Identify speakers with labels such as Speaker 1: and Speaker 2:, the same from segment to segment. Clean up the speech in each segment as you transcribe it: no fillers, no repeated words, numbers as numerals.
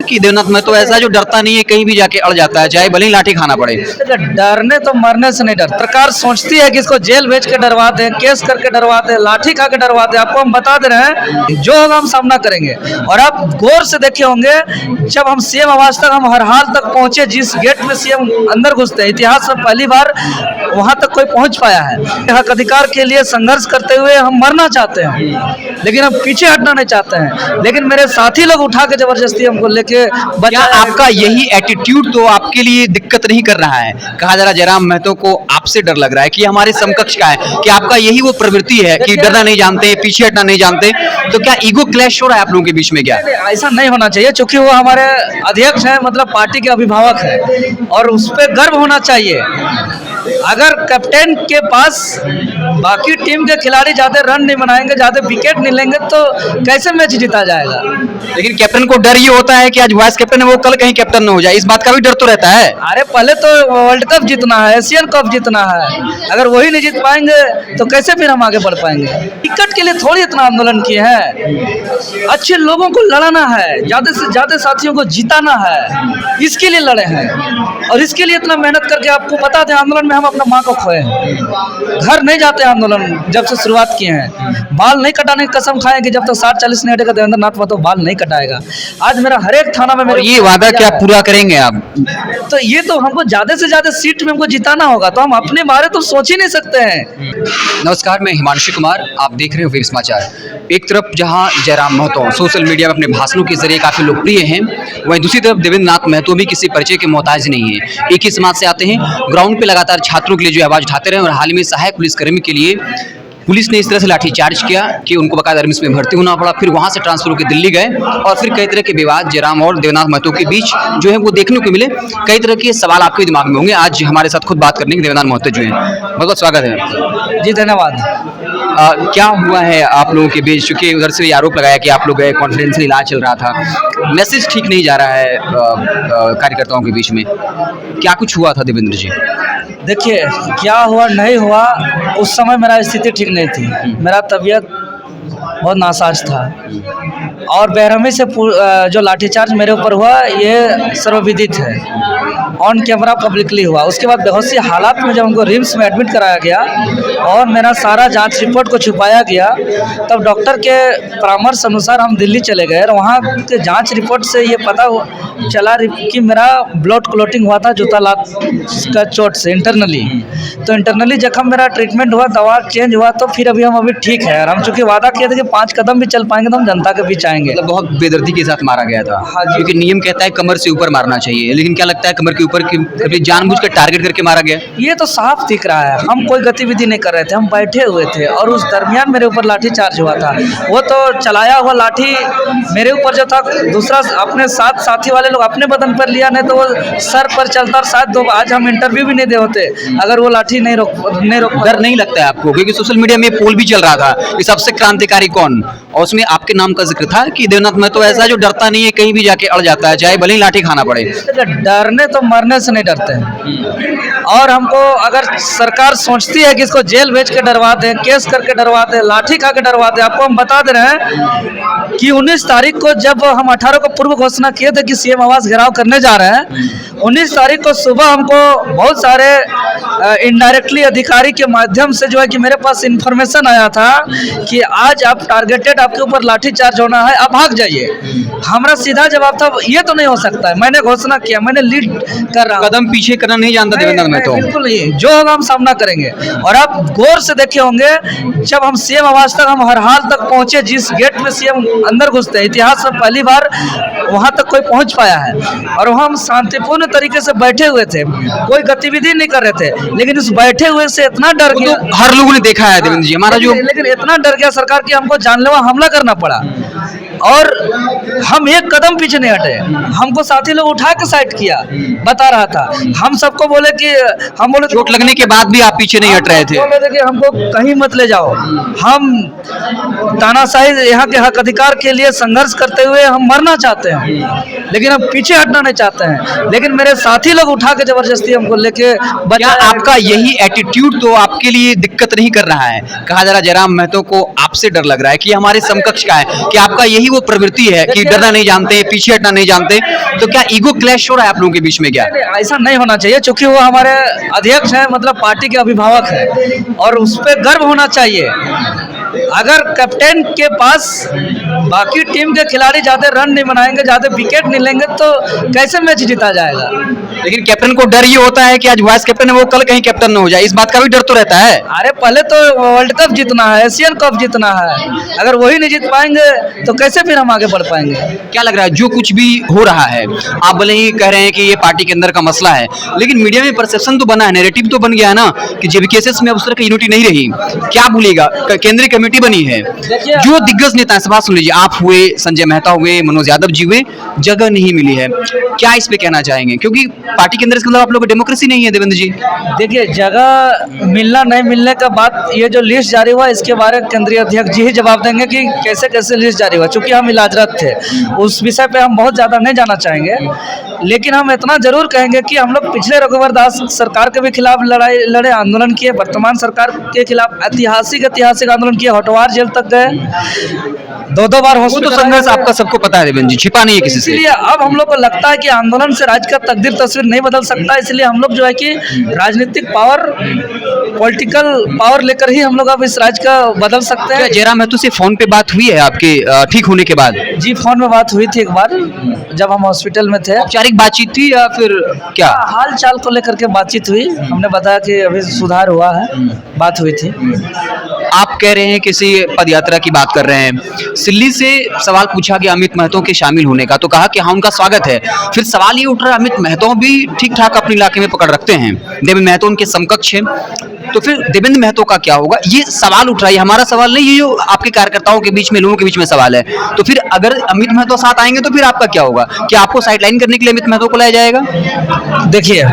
Speaker 1: कि देवनाथ महतो ऐसा है जो डरता नहीं है, कहीं भी जाके अड़ जाता है, चाहे भले ही लाठी खाना पड़े।
Speaker 2: डरने तो मरने से नहीं डर। सरकार सोचती है कि इसको जेल भेज के डरवाते हैं, केस करके डरवाते हैं, लाठी खा के डरवाते हैं। आपको हम बता दे रहे हैं जो होगा हम सामना करेंगे। और आप गौर से देखे होंगे जब हम सीएम आवास तक हम हर हाल तक पहुंचे, जिस गेट में सीएम अंदर घुसते हैं, इतिहास में पहली बार वहां तक कोई पहुंच पाया है। हक अधिकार के लिए संघर्ष करते हुए हम मरना चाहते हैं, लेकिन हम पीछे हटना नहीं चाहते हैं। लेकिन मेरे साथी लोग उठा के जबरदस्ती हमको लेके
Speaker 1: क्या आपका यही एटीट्यूड तो आपके लिए दिक्कत नहीं कर रहा है? कहा जा रहा जयराम महतो को आपसे डर लग रहा है कि हमारे समकक्ष का है, कि आपका यही वो प्रवृत्ति है कि डरना नहीं जानते, पीछे हटना नहीं जानते, तो क्या ईगो क्लैश हो रहा है आप लोगों के बीच में? क्या
Speaker 2: ऐसा नहीं होना चाहिए, क्योंकि वो हमारे अध्यक्ष हैं, मतलब पार्टी के अभिभावक हैं, और उस पर गर्व होना चाहिए। अगर कैप्टन के पास बाकी टीम के खिलाड़ी ज्यादा रन नहीं बनाएंगे, ज्यादा विकेट नहीं लेंगे, तो कैसे मैच जीता जाएगा?
Speaker 1: लेकिन कैप्टन को डर ये होता है कि आज वाइस कैप्टन है वो कल कहीं कैप्टन न हो जाए, इस बात का भी डर तो रहता है।
Speaker 2: अरे पहले तो वर्ल्ड कप जीतना है, एशियन कप जीतना है। अगर वही नहीं जीत पाएंगे तो कैसे फिर हम आगे बढ़ पाएंगे? टिकट के लिए थोड़ी इतना आंदोलन किए हैं। अच्छे लोगों को लड़ाना है, ज्यादा से ज्यादा साथियों को जिताना है, इसके लिए लड़े हैं। और इसके लिए इतना मेहनत करके आपको बता दें, आंदोलन में हम अपना माँ को खोए हैं, घर नहीं जाते आंदोलन जब से शुरुआत किए हैं। बाल नहीं कटाने की कसम खाए कि जब तक 60-40 नहीं हटेगा देवेंद्र नाथ महतो बाल नहीं कटाएगा। आज मेरा हर एक थाना में मेरे
Speaker 1: ये वादा क्या पूरा करेंगे आप?
Speaker 2: तो ये तो हमको ज्यादा से ज्यादा सीट में हमको जिताना होगा, तो हम अपने बारे तो सोच ही नहीं सकते हैं।
Speaker 1: नमस्कार, मैं हिमांशु कुमार, आप देख रहे हो वीर समाचार। एक तरफ जहां जयराम महतो सोशल मीडिया में अपने भाषणों के जरिए काफी लोकप्रिय हैं, वहीं दूसरी तरफ देवेंद्र नाथ महतो भी किसी परिचय के मोहताज नहीं है। एक ही समाज से आते हैं, ग्राउंड पे लगातार छात्रों के लिए जो आवाज उठाते रहे, और हाल ही में सहायक पुलिसकर्मी के लिए पुलिस ने इस तरह से लाठीचार्ज किया कि उनको बाकायदा आर्मी में भर्ती होना पड़ा। फिर वहां से ट्रांसफर होकर दिल्ली गए, और फिर कई तरह के विवाद जयराम और देवनाथ महतो के बीच जो है वो देखने को मिले। कई तरह के सवाल आपके दिमाग में होंगे। आज हमारे साथ खुद बात करने के देवनाथ महतो जो है, बहुत बहुत स्वागत है
Speaker 2: जी। धन्यवाद।
Speaker 1: क्या हुआ है आप लोगों के बीच? चूंकि उधर से आरोप लगाया कि आप लोग कॉन्फिडेंशियल इलाज चल रहा था, मैसेज ठीक नहीं जा रहा है कार्यकर्ताओं के बीच में, क्या कुछ हुआ था देवेंद्र जी?
Speaker 2: देखिए, क्या हुआ नहीं हुआ, उस समय मेरा स्थिति ठीक नहीं थी, मेरा तबीयत बहुत नासाज था, और बेरहमी से जो लाठीचार्ज मेरे ऊपर हुआ ये सर्वविदित है, ऑन कैमरा पब्लिकली हुआ। उसके बाद बेहोशी हालात में जब हमको रिम्स में एडमिट कराया गया और मेरा सारा जांच रिपोर्ट को छुपाया गया, तब डॉक्टर के परामर्श अनुसार हम दिल्ली चले गए, और वहाँ के जांच रिपोर्ट से ये पता चला कि मेरा ब्लड क्लॉटिंग हुआ था जूता लात का चोट से इंटरनली। तो इंटरनली जख्म मेरा ट्रीटमेंट हुआ, दवा चेंज हुआ, तो फिर हम अभी ठीक है। और हम चूँकि वादा किए थे कि 5 कदम भी चल पाएंगे तो हम जनता के बीच आएंगे।
Speaker 1: मतलब बहुत बेदर्दी के साथ मारा गया था।
Speaker 2: हाँ जी।
Speaker 1: क्योंकि नियम कहता है कमर से ऊपर मारना चाहिए, लेकिन क्या लगता है कमर के ऊपर कभी जानबूझकर टारगेट करके मारा गया?
Speaker 2: ये तो साफ दिख रहा है, हम कोई गतिविधि नहीं कर रहे थे, हम बैठे हुए थे, और उस दरमियान मेरे ऊपर लाठी चार्ज हुआ था। वो तो चलाया हुआ लाठी मेरे ऊपर जो था, दूसरा अपने साथ साथी वाले लोग अपने बदन पर लिया, नहीं तो वो सर पर चलता, और शायद आज हम इंटरव्यू भी नहीं दे होते अगर वो लाठी नहीं रोक।
Speaker 1: डर नहीं लगता है आपको? क्योंकि सोशल मीडिया में पोल भी चल रहा था कि सबसे क्रांतिकारी कौन, और उसमें आपके नाम का जिक्र था कि देवनाथ महतो ऐसा है जो डरता नहीं है, कहीं भी जाके अड़ जाता है, चाहे भले ही लाठी खाना पड़े।
Speaker 2: डरने तो मरने से नहीं डरते हैं। और हमको अगर सरकार सोचती है कि इसको जेल भेज के डरवाते हैं, केस करके डरवाते हैं, लाठी खा के डरवाते हैं। आपको हम बता दे रहे हैं कि 19 तारीख को जब हम 18 को पूर्व घोषणा किए थे कि सीएम आवास घेराव करने जा रहे हैं, 19 तारीख को सुबह हमको बहुत सारे इनडायरेक्टली अधिकारी के माध्यम से जो है कि मेरे पास इन्फॉर्मेशन आया था कि आज आप टारगेटेड, आपके ऊपर लाठी चार्ज होना है, आप भाग जाइए। हमारा सीधा जवाब था ये तो नहीं हो सकता है, मैंने घोषणा किया, मैंने लीड कर रहा हूं।
Speaker 1: कदम पीछे करना नहीं जानता देवेंद्र महतो?
Speaker 2: बिल्कुल नहीं, जो होगा हम सामना करेंगे। और आप गौर से देखे होंगे जब हम सीएम आवास तक हम हर हाल तक पहुंचे, जिस गेट में सीएम अंदर घुसते हैं, इतिहास में पहली बार वहां तक कोई पहुंच पाया है। और वहां हम शांतिपूर्ण तरीके से बैठे हुए थे, कोई गतिविधि नहीं कर रहे थे, लेकिन उस बैठे हुए से इतना डर गया।
Speaker 1: तो हर लोगों ने देखा है देवेंद्र जी हमारा जो,
Speaker 2: लेकिन इतना डर गया सरकार की हमको जानलेवा हमला करना पड़ा, और हम एक कदम पीछे नहीं हटे। हमको साथी लोग उठा के साइड किया, बता रहा था, हम सबको बोले कि हम बोले
Speaker 1: चोट लगने के बाद भी आप पीछे नहीं हट रहे थे।
Speaker 2: बोले थे कि हमको कहीं मत ले जाओ, हम तानाशाही यहाँ के हक अधिकार के लिए संघर्ष करते हुए हम मरना चाहते हैं, लेकिन हम पीछे हटना नहीं चाहते हैं। लेकिन मेरे साथी लोग उठा के जबरदस्ती हमको लेके
Speaker 1: क्या आपका यही एटीट्यूड तो आपके लिए दिक्कत नहीं कर रहा है? कहा जा रहा जयराम महतो को आपसे डर लग रहा है कि हमारे समकक्ष का है, कि आपका यही ही वो प्रवृत्ति है कि डरना नहीं जानते, पीछे हटना नहीं जानते, तो क्या ईगो क्लैश हो रहा है आप लोगों के बीच में क्या?
Speaker 2: ऐसा नहीं होना चाहिए, क्योंकि वो हमारे अध्यक्ष हैं, मतलब पार्टी के अभिभावक हैं, और उस पर गर्व होना चाहिए। अगर कैप्टन के पास बाकी टीम के खिलाड़ी ज़्यादा रन नहीं बनाएंगे, ज़्यादा विकेट नहीं लेंगे, तो कैसे मैच जीता जाएगा?
Speaker 1: लेकिन कैप्टन को डर ये होता है कि आज वाइस कैप्टन है वो कल कहीं कैप्टन न हो जाए, इस बात का भी डर तो रहता है।
Speaker 2: अरे पहले तो वर्ल्ड कप जीतना है, एशियन कप जीतना है, अगर वही नहीं जीत पाएंगे तो कैसे फिर हम आगे बढ़ पाएंगे?
Speaker 1: क्या लग रहा है जो कुछ भी हो रहा है, आप भले ही कह रहे हैं कि ये पार्टी के अंदर का मसला है, लेकिन मीडिया में परसेप्शन तो बना है, नैरेटिव तो बन गया है ना कि जेबीकेएसएस में अब उस तरह की यूनिटी नहीं रही। क्या बोलिएगा? केंद्रीय कमेटी बनी है, जो दिग्गज नेता है, सवाल सुन लीजिए, आप हुए, संजय मेहता हुए, मनोज यादव जी हुए, जगह नहीं मिली है, क्या इस पे कहना चाहेंगे? क्योंकि पार्टी के अंदर इसका मतलब आप लोग की डेमोक्रेसी नहीं है देवेंद्र जी।
Speaker 2: देखिए, जगह मिलना नहीं मिलने का बात, ये जो लिस्ट जारी हुआ इसके बारे में केंद्रीय अध्यक्ष जी ही जवाब देंगे कि कैसे कैसे लिस्ट जारी हुआ, चूंकि हम इलाजरत थे, उस विषय पे हम बहुत ज़्यादा नहीं जाना चाहेंगे। लेकिन हम इतना जरूर कहेंगे कि हम लोग पिछले रघुवर दास सरकार के भी खिलाफ लड़ाई लड़े, आंदोलन किए, वर्तमान सरकार के खिलाफ ऐतिहासिक आंदोलन किए, हटवार जेल तक गए, दो बार
Speaker 1: वो तो संघर्ष आपका सबको पता है देवेंद्र जी, छिपा नहीं है किसी से।
Speaker 2: इसलिए अब हम लोग को लगता है कि आंदोलन से राज्य का तकदीर तस्वीर नहीं बदल सकता, इसलिए हम लोग जो है कि राजनीतिक पावर, पॉलिटिकल पावर लेकर ही हम लोग अब इस राज्य का बदल सकते हैं।
Speaker 1: क्या जयराम महतो से फोन पे बात हुई है आपके ठीक होने के बाद?
Speaker 2: जी, फोन में बात हुई थी एक बार, जब हम हॉस्पिटल में थे।
Speaker 1: औपचारिक बातचीत थी या फिर क्या?
Speaker 2: हाल चाल को लेकर के बातचीत हुई, हमने बताया कि अभी सुधार हुआ है, बात हुई थी।
Speaker 1: आप कह रहे हैं किसी पद यात्रा की बात कर रहे हैं, सिल्ली से सवाल पूछा गया अमित महतो के शामिल होने का, तो कहा कि हाँ उनका स्वागत है। फिर सवाल ये उठ रहा है अमित महतो भी ठीक ठाक अपने इलाके में पकड़ रखते हैं, देवेंद्र महतो उनके समकक्ष हैं, तो फिर देवेंद्र महतो का क्या होगा? ये सवाल उठ रहा है, हमारा सवाल नहीं, ये जो आपके कार्यकर्ताओं के बीच में, लोगों के बीच में सवाल है। तो फिर अगर अमित महतो साथ आएंगे तो फिर आपका क्या होगा? क्या आपको साइडलाइन करने के लिए अमित महतो को लाया जाएगा?
Speaker 2: देखिए,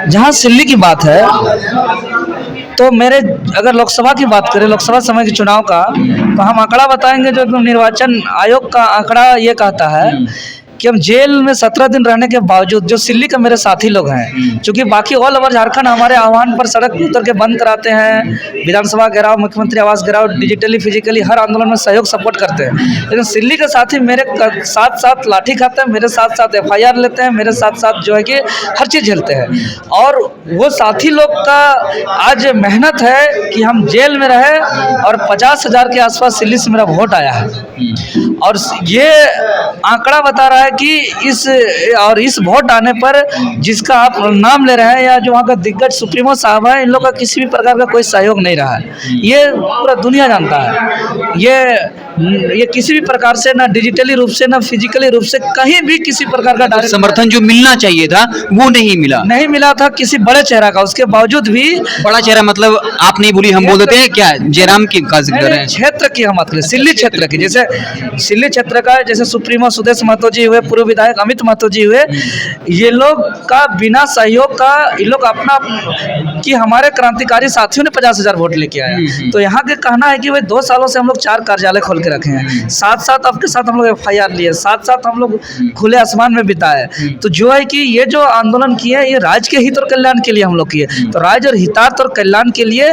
Speaker 2: जहाँ सिल्ली की बात है, तो मेरे अगर लोकसभा की बात करें, लोकसभा समय के चुनाव का, तो हम आंकड़ा बताएंगे जो एकदम निर्वाचन आयोग का आंकड़ा ये कहता है कि हम जेल में 17 दिन रहने के बावजूद, जो सिल्ली के मेरे साथी लोग हैं, क्योंकि बाकी ऑल ओवर झारखंड हमारे आह्वान पर सड़क उतर के बंद कराते हैं, विधानसभा घेराव, मुख्यमंत्री आवास घेराव, डिजिटली फिजिकली हर आंदोलन में सहयोग सपोर्ट करते हैं, लेकिन सिल्ली के साथी मेरे साथ साथ लाठी खाते हैं, मेरे साथ साथ FIR लेते हैं, मेरे साथ साथ जो है कि हर चीज़ झेलते हैं। और वो साथी लोग का आज मेहनत है कि हम जेल में रहे, और 50,000 के आसपास सिल्ली से मेरा वोट आया है, और ये आंकड़ा बता रहा है कि इस वोट आने पर जिसका आप नाम ले रहे हैं, या जो वहाँ का दिग्गज सुप्रीमो साहब है, इन लोग का किसी भी प्रकार का कोई सहयोग नहीं रहा है। ये पूरा दुनिया जानता है। ये किसी भी प्रकार से, ना डिजिटली रूप से, ना फिजिकली रूप से, कहीं भी किसी प्रकार का डायरेक्ट
Speaker 1: समर्थन जो मिलना चाहिए था वो नहीं मिला
Speaker 2: था किसी बड़े चेहरा का। उसके बावजूद भी,
Speaker 1: बड़ा चेहरा मतलब आप नहीं बोली, हम बोल देते हैं क्या? जयराम की का जिक्र है,
Speaker 2: क्षेत्र की हम बात करें, सिल्ली क्षेत्र की, जैसे सिल्ली क्षेत्र का जैसे सुप्रीमो सुदेश महतो जी हुए, पूर्व विधायक अमित महतो जी हुए, ये लोग का बिना सहयोग का, ये लोग अपना, कि हमारे क्रांतिकारी साथियों ने 50,000 वोट लेके आया। तो यहाँ के कहना है कि भाई 2 सालों से हम लोग 4 कार्यालय खोल के रखे हैं, साथ आपके साथ हम लोग FIR लिए, साथ हम लोग खुले आसमान में बिताए। तो जो है कि ये जो आंदोलन किए, ये राज्य के हित और कल्याण के लिए हम लोग किए। तो राज्य और हितार्थ और कल्याण के लिए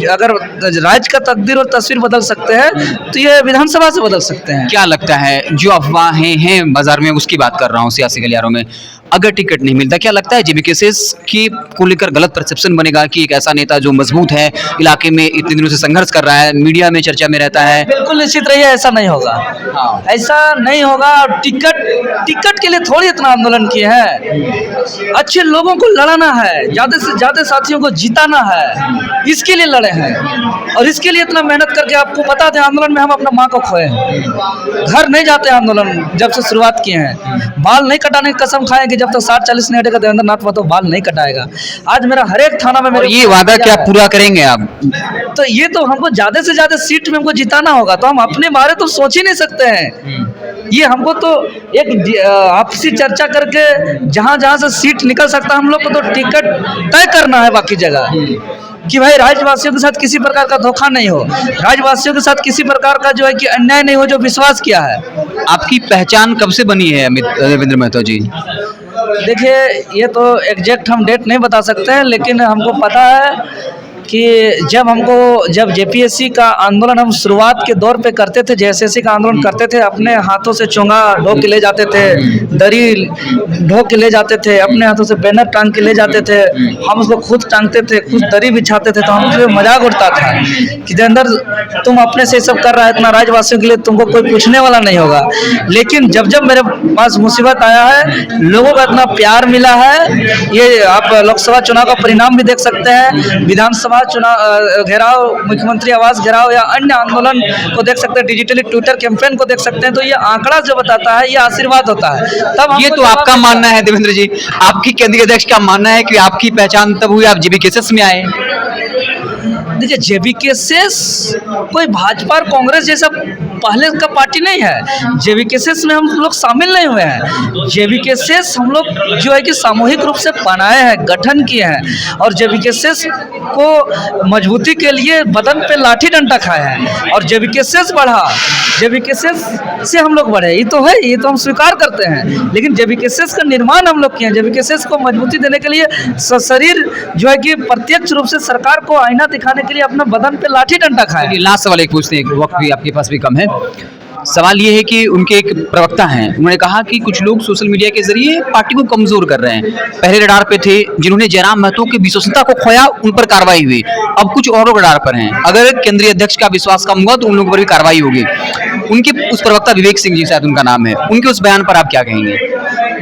Speaker 2: अगर राज्य का तकदीर और तस्वीर बदल सकते हैं, तो ये विधानसभा से बदल सकते हैं।
Speaker 1: क्या लगता है जो अफवाहें हैं बाजार में, उसकी बात कर रहा हूँ, सियासी गलियारों में, अगर टिकट नहीं मिलता, क्या लगता है जेबीकेएसएस की को लेकर गलत परसेप्शन बनेगा कि एक ऐसा नेता जो मजबूत है, इलाके में इतने दिनों से संघर्ष कर रहा है, मीडिया में चर्चा में रहता है?
Speaker 2: बिल्कुल निश्चित रहिए, ऐसा नहीं होगा। हाँ, ऐसा नहीं होगा। टिकट के लिए थोड़ी इतना आंदोलन किए हैं, अच्छे लोगों को लड़ाना है, ज़्यादा से ज़्यादा साथियों को जिताना है, इसके लिए लड़े हैं। और इसके लिए इतना मेहनत करके, आपको बता दें, आंदोलन में हम अपना माँ को खोए हैं, घर नहीं जाते आंदोलन जब से शुरुआत किए हैं, बाल नहीं कटाने की कसम खाएं कि जब तक 60-40 नहीं हटेगा देवेंद्र नाथ महतो बाल नहीं कटाएगा। आज मेरा हर एक थाना में मेरे,
Speaker 1: ये वादा क्या पूरा करेंगे आप?
Speaker 2: तो ये तो हमको ज़्यादा से ज़्यादा सीट में हमको जिताना होगा, तो हम अपने बारे तो सोच ही नहीं सकते हैं। ये हमको तो एक आपसी चर्चा करके जहाँ से सीट निकल सकता है, हम लोग को तो टिकट तय करना है बाकी जगह, कि भाई राज्यवासियों के साथ किसी प्रकार का धोखा नहीं हो, राज्यवासियों के साथ किसी प्रकार का जो है कि अन्याय नहीं हो, जो विश्वास किया है।
Speaker 1: आपकी पहचान कब से बनी है देवेंद्र महतो जी?
Speaker 2: देखिए, ये तो एग्जैक्ट हम डेट नहीं बता सकते हैं, लेकिन हमको पता है कि जब जेपीएससी का आंदोलन हम शुरुआत के दौर पे करते थे, जेएसएससी का आंदोलन करते थे, अपने हाथों से चोंगा ढो के ले जाते थे, दरी ढो के ले जाते थे, अपने हाथों से बैनर टांग के ले जाते थे, हम उसको खुद टांगते थे, खुद दरी बिछाते थे, तो हम उसमें मजाक उड़ता था कि देवेंद्र तुम अपने से सब कर रहा है, इतना राज्यवासियों के लिए तुमको कोई पूछने वाला नहीं होगा। लेकिन जब जब मेरे पास मुसीबत आया है, लोगों का इतना प्यार मिला है, ये आप लोकसभा चुनाव का परिणाम भी देख सकते हैं, विधानसभा चुनाव घेराव, मुख्यमंत्री आवास घेराव या अन्य आंदोलन को देख सकते हैं, डिजिटली ट्विटर कैंपेन को देख सकते हैं। तो ये आंकड़ा जो बताता है ये आशीर्वाद होता है। तब
Speaker 1: ये तो आपका मानना है देवेंद्र जी, आपकी केंद्रीय अध्यक्ष का मानना है कि आपकी पहचान तब हुई आप जेबीकेएसएस में आए।
Speaker 2: देखिए, जेबीकेएसएस कोई भाजपा और कांग्रेस जैसा पहले का पार्टी नहीं है। जेबीकेएसएस में हम लोग शामिल नहीं हुए हैं। जेबीकेएसएस हम लोग जो है कि सामूहिक रूप से बनाए हैं, गठन किए हैं, और जेबीकेएसएस को मजबूती के लिए बदन पे लाठी डंडा खाए हैं, और जेबीकेएसएस बढ़ा, जेबीकेएसएस से हम लोग बढ़े, ये तो है, ये तो हम स्वीकार करते हैं। लेकिन जेबीकेएसएस का निर्माण हम लोग किए हैं। जेबीकेएसएस को मजबूती देने के लिए शरीर जो है कि प्रत्यक्ष रूप से सरकार को आईना दिखाने के लिए अपना बदन पे लाठी डंडा खाए।
Speaker 1: लास्ट सवाल एक पूछते हैं, वक्त भी आपके पास भी कम है। सवाल ये है कि उनके एक प्रवक्ता हैं, उन्होंने कहा कि कुछ लोग सोशल मीडिया के जरिए पार्टी को कमजोर कर रहे हैं। पहले रडार पे थे जिन्होंने जयराम महतो की विश्वसनीयता को खोया, उन पर कार्रवाई हुई, अब कुछ और लोग रडार पर हैं। अगर केंद्रीय अध्यक्ष का विश्वास कम हुआ तो उन लोगों पर भी कार्रवाई होगी। उनके उस प्रवक्ता विवेक सिंह जी शायद उनका नाम है, उनके उस बयान पर आप क्या कहेंगे?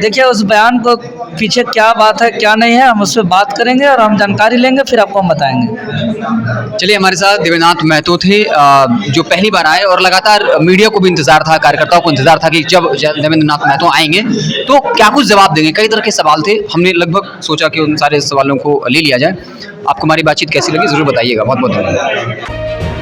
Speaker 2: देखिए, उस बयान को पीछे क्या बात है क्या नहीं है, हम उस पर बात करेंगे और हम जानकारी लेंगे, फिर आपको हम बताएंगे।
Speaker 1: चलिए, हमारे साथ देवेंद्रनाथ महतो थे, जो पहली बार आए, और लगातार मीडिया को भी इंतजार था, कार्यकर्ताओं को इंतजार था कि जब देवेंद्रनाथ महतो आएंगे तो क्या कुछ जवाब देंगे। कई तरह के सवाल थे, हमने लगभग सोचा कि उन सारे सवालों को ले लिया जाए। आपको हमारी बातचीत कैसी लगी जरूर बताइएगा। बहुत बहुत धन्यवाद।